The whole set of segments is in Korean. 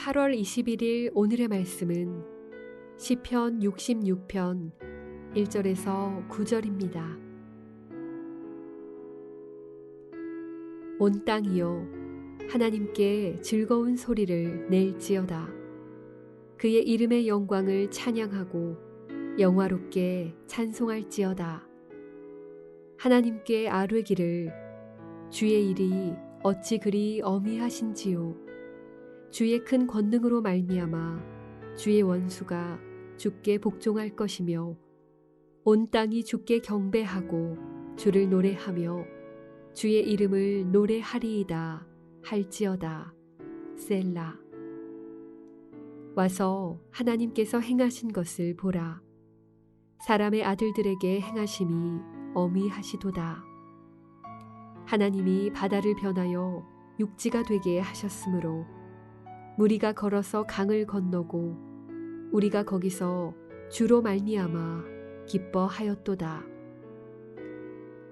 8월 21일 오늘의 말씀은 시편 66편 1절에서 9절입니다. 온 땅이여 하나님께 즐거운 소리를 낼지어다. 그의 이름의 영광을 찬양하고 영화롭게 찬송할지어다. 하나님께 아뢰기를 주의 일이 어찌 그리 어미하신지요. 주의 큰 권능으로 말미암아 주의 원수가 주께 복종할 것이며 온 땅이 주께 경배하고 주를 노래하며 주의 이름을 노래하리이다 할지어다. 셀라. 와서 하나님께서 행하신 것을 보라. 사람의 아들들에게 행하심이 어미하시도다. 하나님이 바다를 변하여 육지가 되게 하셨으므로 무리가 걸어서 강을 건너고 우리가 거기서 주로 말미암아 기뻐하였도다.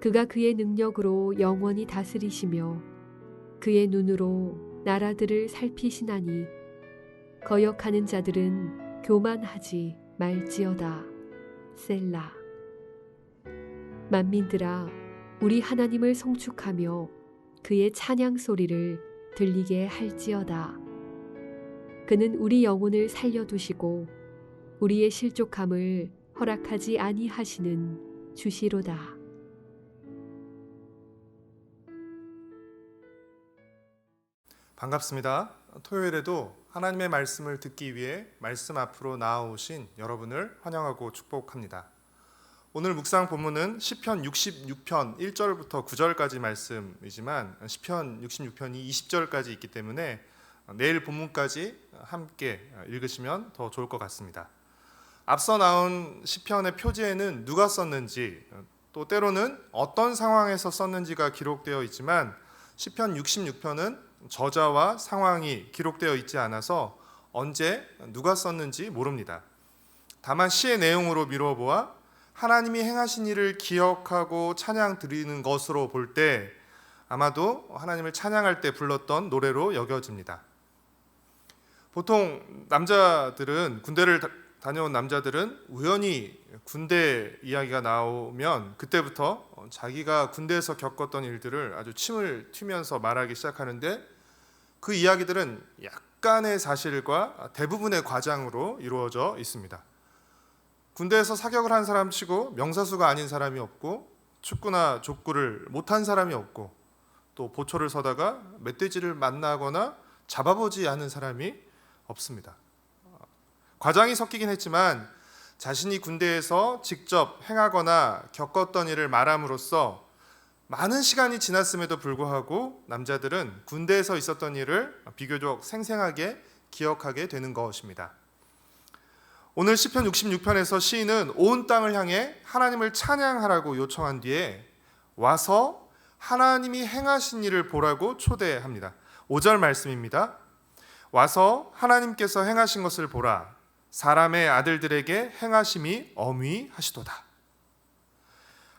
그가 그의 능력으로 영원히 다스리시며 그의 눈으로 나라들을 살피시나니 거역하는 자들은 교만하지 말지어다. 셀라. 만민들아 우리 하나님을 송축하며 그의 찬양 소리를 들리게 할지어다. 그는 우리 영혼을 살려두시고 우리의 실족함을 허락하지 아니하시는 주시로다. 반갑습니다. 토요일에도 하나님의 말씀을 듣기 위해 말씀 앞으로 나아오신 여러분을 환영하고 축복합니다. 오늘 묵상 본문은 시편 66편 1절부터 9절까지 말씀이지만 시편 66편이 20절까지 있기 때문에 내일 본문까지 함께 읽으시면 더 좋을 것 같습니다. 앞서 나온 시편의 표지에는 누가 썼는지 또 때로는 어떤 상황에서 썼는지가 기록되어 있지만 시편 66편은 저자와 상황이 기록되어 있지 않아서 언제 누가 썼는지 모릅니다. 다만 시의 내용으로 미뤄보아 하나님이 행하신 일을 기억하고 찬양 드리는 것으로 볼 때 아마도 하나님을 찬양할 때 불렀던 노래로 여겨집니다. 보통 남자들은 군대를 다녀온 남자들은 우연히 군대 이야기가 나오면 그때부터 자기가 군대에서 겪었던 일들을 아주 침을 튀면서 말하기 시작하는데 그 이야기들은 약간의 사실과 대부분의 과장으로 이루어져 있습니다. 군대에서 사격을 한 사람 치고 명사수가 아닌 사람이 없고 축구나 족구를 못한 사람이 없고 또 보초를 서다가 멧돼지를 만나거나 잡아보지 않은 사람이 없습니다. 과장이 섞이긴 했지만 자신이 군대에서 직접 행하거나 겪었던 일을 말함으로써 많은 시간이 지났음에도 불구하고 남자들은 군대에서 있었던 일을 비교적 생생하게 기억하게 되는 것입니다. 오늘 시편 66편에서 시인은 온 땅을 향해 하나님을 찬양하라고 요청한 뒤에 와서 하나님이 행하신 일을 보라고 초대합니다. 5절 말씀입니다. 와서 하나님께서 행하신 것을 보라. 사람의 아들들에게 행하심이 어미하시도다.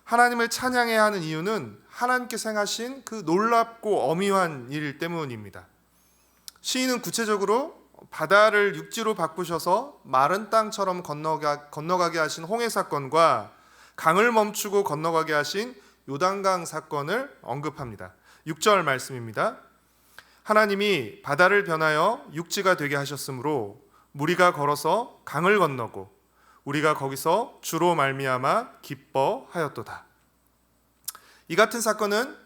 하나님을 찬양해야 하는 이유는 하나님께서 행하신 그 놀랍고 어미한 일 때문입니다. 시인은 구체적으로 바다를 육지로 바꾸셔서 마른 땅처럼 건너가게 하신 홍해 사건과 강을 멈추고 건너가게 하신 요단강 사건을 언급합니다. 6절 말씀입니다. 하나님이 바다를 변하여 육지가 되게 하셨으므로 무리가 걸어서 강을 건너고 우리가 거기서 주로 말미암아 기뻐하였도다. 이 같은 사건은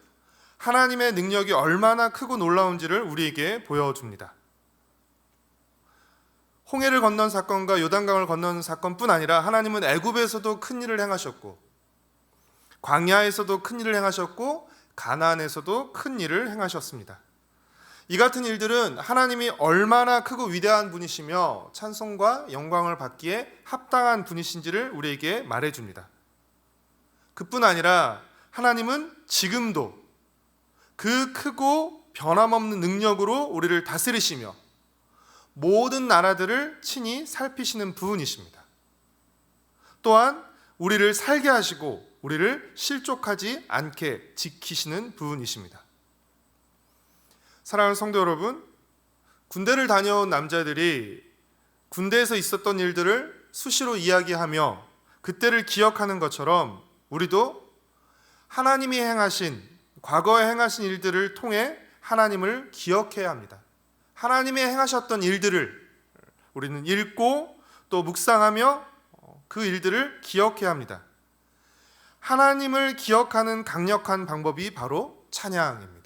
하나님의 능력이 얼마나 크고 놀라운지를 우리에게 보여줍니다. 홍해를 건넌 사건과 요단강을 건넌 사건뿐 아니라 하나님은 애굽에서도 큰 일을 행하셨고 광야에서도 큰 일을 행하셨고 가나안에서도 큰 일을 행하셨습니다. 이 같은 일들은 하나님이 얼마나 크고 위대한 분이시며 찬송과 영광을 받기에 합당한 분이신지를 우리에게 말해줍니다. 그뿐 아니라 하나님은 지금도 그 크고 변함없는 능력으로 우리를 다스리시며 모든 나라들을 친히 살피시는 분이십니다. 또한 우리를 살게 하시고 우리를 실족하지 않게 지키시는 분이십니다. 사랑하는 성도 여러분, 군대를 다녀온 남자들이 군대에서 있었던 일들을 수시로 이야기하며 그때를 기억하는 것처럼 우리도 하나님이 행하신, 과거에 행하신 일들을 통해 하나님을 기억해야 합니다. 하나님이 행하셨던 일들을 우리는 읽고 또 묵상하며 그 일들을 기억해야 합니다. 하나님을 기억하는 강력한 방법이 바로 찬양입니다.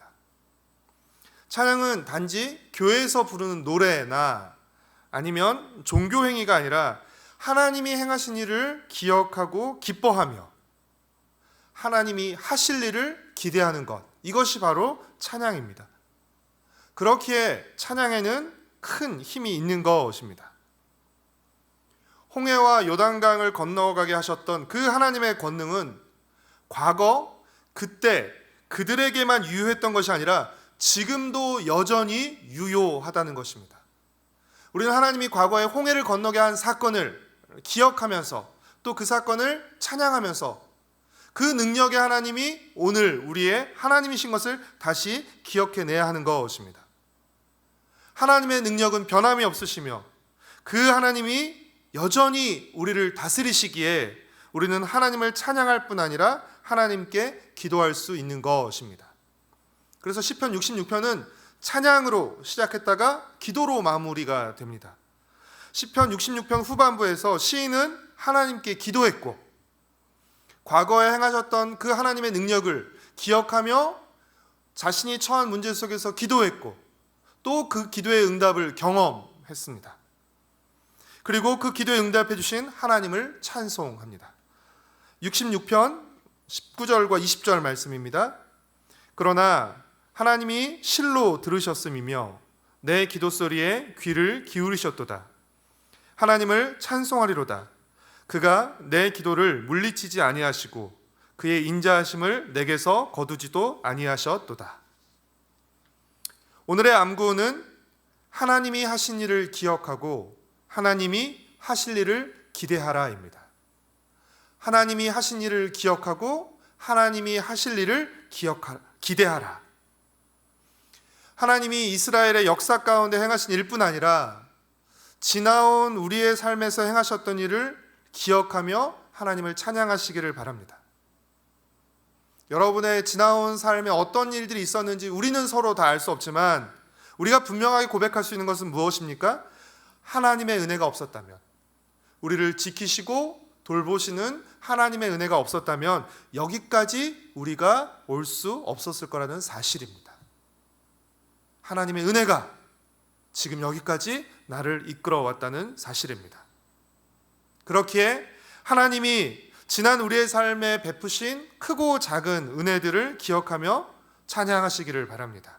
찬양은 단지 교회에서 부르는 노래나 아니면 종교 행위가 아니라 하나님이 행하신 일을 기억하고 기뻐하며 하나님이 하실 일을 기대하는 것, 이것이 바로 찬양입니다. 그렇기에 찬양에는 큰 힘이 있는 것입니다. 홍해와 요단강을 건너가게 하셨던 그 하나님의 권능은 과거, 그때 그들에게만 유효했던 것이 아니라 지금도 여전히 유효하다는 것입니다. 우리는 하나님이 과거에 홍해를 건너게 한 사건을 기억하면서 또 그 사건을 찬양하면서 그 능력의 하나님이 오늘 우리의 하나님이신 것을 다시 기억해내야 하는 것입니다. 하나님의 능력은 변함이 없으시며 그 하나님이 여전히 우리를 다스리시기에 우리는 하나님을 찬양할 뿐 아니라 하나님께 기도할 수 있는 것입니다. 그래서 시편 66편은 찬양으로 시작했다가 기도로 마무리가 됩니다. 시편 66편 후반부에서 시인은 하나님께 기도했고 과거에 행하셨던 그 하나님의 능력을 기억하며 자신이 처한 문제 속에서 기도했고 또 그 기도의 응답을 경험했습니다. 그리고 그 기도에 응답해 주신 하나님을 찬송합니다. 66편 19절과 20절 말씀입니다. 그러나 하나님이 실로 들으셨음이며 내 기도 소리에 귀를 기울이셨도다. 하나님을 찬송하리로다. 그가 내 기도를 물리치지 아니하시고 그의 인자하심을 내게서 거두지도 아니하셨도다. 오늘의 암구는 하나님이 하신 일을 기억하고 하나님이 하실 일을 기대하라입니다. 하나님이 하신 일을 기억하고 하나님이 하실 일을 기대하라. 하나님이 이스라엘의 역사 가운데 행하신 일뿐 아니라 지나온 우리의 삶에서 행하셨던 일을 기억하며 하나님을 찬양하시기를 바랍니다. 여러분의 지나온 삶에 어떤 일들이 있었는지 우리는 서로 다 알 수 없지만 우리가 분명하게 고백할 수 있는 것은 무엇입니까? 하나님의 은혜가 없었다면, 우리를 지키시고 돌보시는 하나님의 은혜가 없었다면 여기까지 우리가 올 수 없었을 거라는 사실입니다. 하나님의 은혜가 지금 여기까지 나를 이끌어 왔다는 사실입니다. 그렇기에 하나님이 지난 우리의 삶에 베푸신 크고 작은 은혜들을 기억하며 찬양하시기를 바랍니다.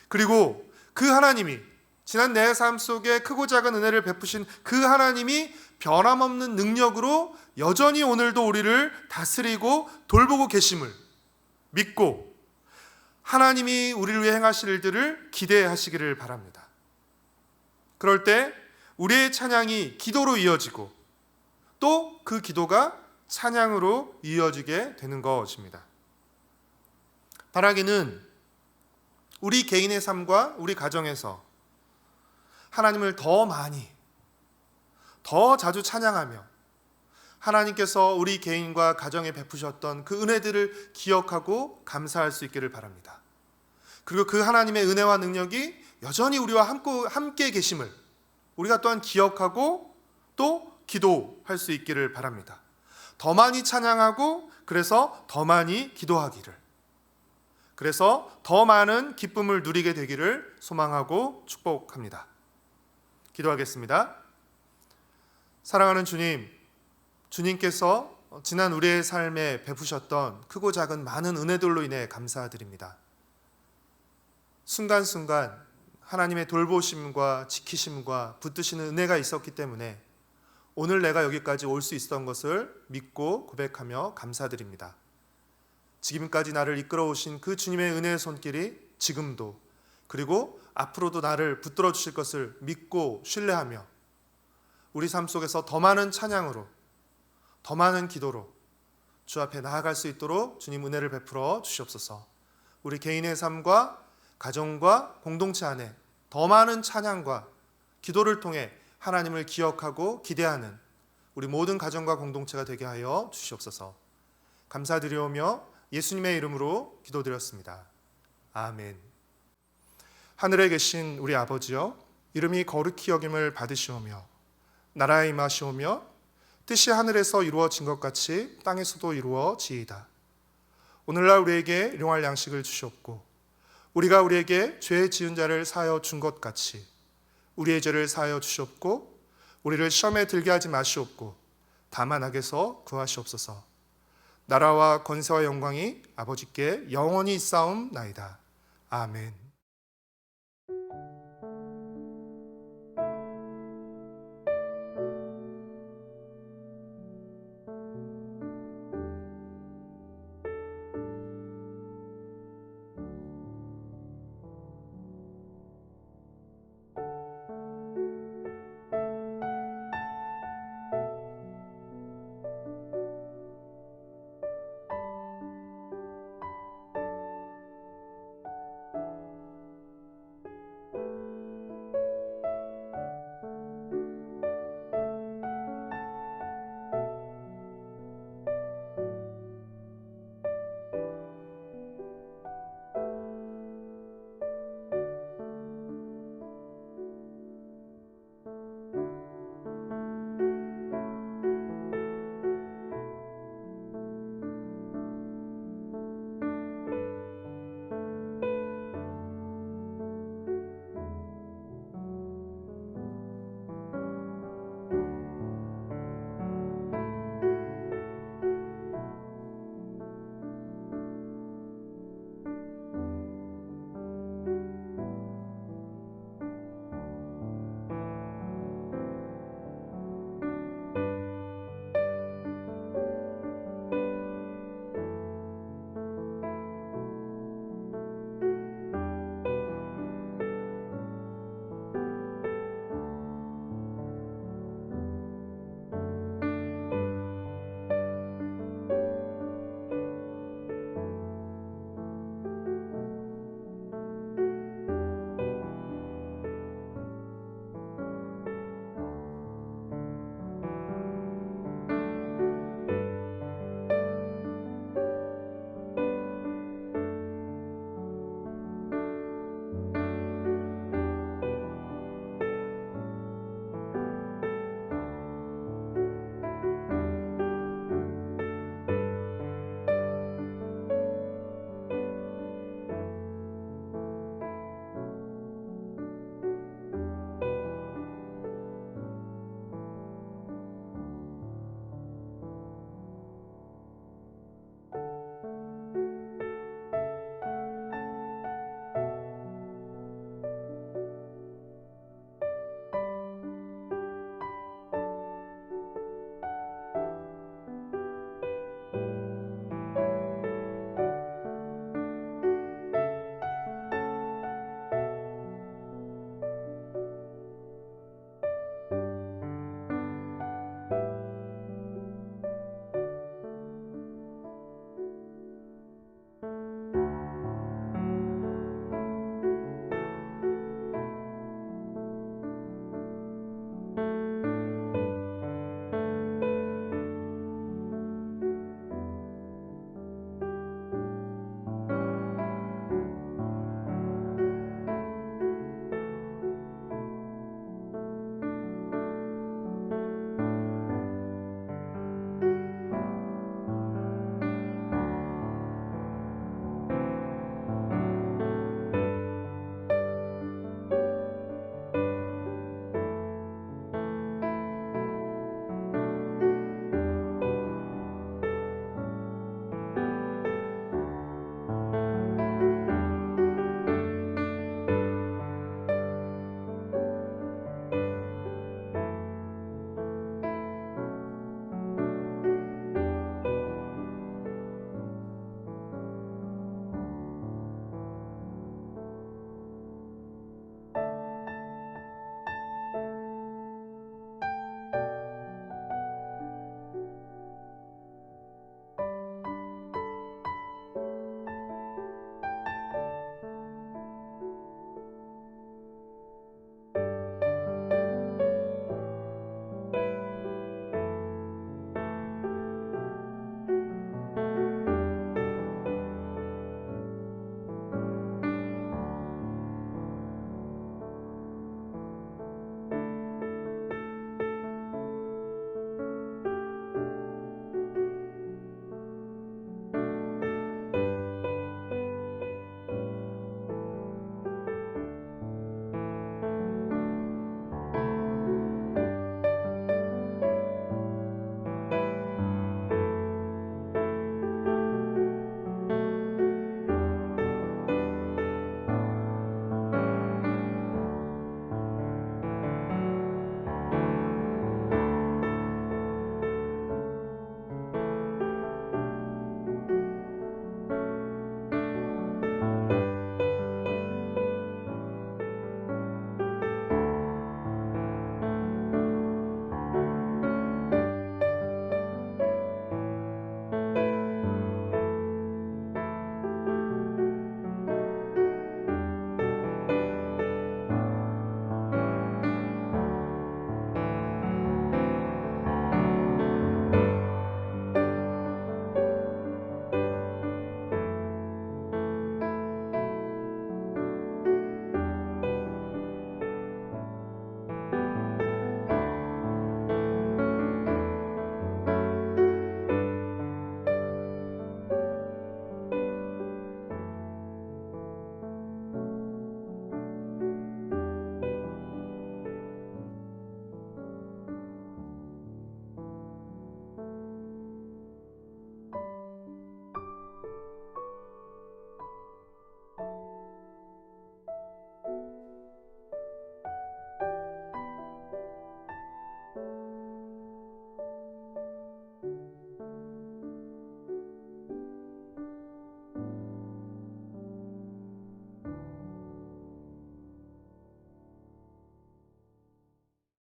그리고 그 하나님이 지난 내 삶 속에 크고 작은 은혜를 베푸신 그 하나님이 변함없는 능력으로 여전히 오늘도 우리를 다스리고 돌보고 계심을 믿고 하나님이 우리를 위해 행하실 일들을 기대하시기를 바랍니다. 그럴 때 우리의 찬양이 기도로 이어지고 또 그 기도가 찬양으로 이어지게 되는 것입니다. 바라기는 우리 개인의 삶과 우리 가정에서 하나님을 더 많이, 더 자주 찬양하며 하나님께서 우리 개인과 가정에 베푸셨던 그 은혜들을 기억하고 감사할 수 있기를 바랍니다. 그리고 그 하나님의 은혜와 능력이 여전히 우리와 함께 계심을 우리가 또한 기억하고 또 기도할 수 있기를 바랍니다. 더 많이 찬양하고 그래서 더 많이 기도하기를, 그래서 더 많은 기쁨을 누리게 되기를 소망하고 축복합니다. 기도하겠습니다. 사랑하는 주님, 주님께서 지난 우리의 삶에 베푸셨던 크고 작은 많은 은혜들로 인해 감사드립니다. 순간순간 하나님의 돌보심과 지키심과 붙드시는 은혜가 있었기 때문에 오늘 내가 여기까지 올 수 있었던 것을 믿고 고백하며 감사드립니다. 지금까지 나를 이끌어 오신 그 주님의 은혜의 손길이 지금도 그리고 앞으로도 나를 붙들어 주실 것을 믿고 신뢰하며 우리 삶 속에서 더 많은 찬양으로, 더 많은 기도로 주 앞에 나아갈 수 있도록 주님 은혜를 베풀어 주시옵소서. 우리 개인의 삶과 가정과 공동체 안에 더 많은 찬양과 기도를 통해 하나님을 기억하고 기대하는 우리 모든 가정과 공동체가 되게 하여 주시옵소서. 감사드리오며 예수님의 이름으로 기도드렸습니다. 아멘. 하늘에 계신 우리 아버지여, 이름이 거룩히 여김을 받으시오며 나라에 임하시오며 뜻이 하늘에서 이루어진 것 같이 땅에서도 이루어지이다. 오늘날 우리에게 일용할 양식을 주시옵고 우리가 우리에게 죄 지은 자를 사하여 준 것 같이 우리의 죄를 사하여 주시옵고 우리를 시험에 들게 하지 마시옵고 다만 악에서 구하시옵소서. 나라와 권세와 영광이 아버지께 영원히 있사옵나이다. 아멘.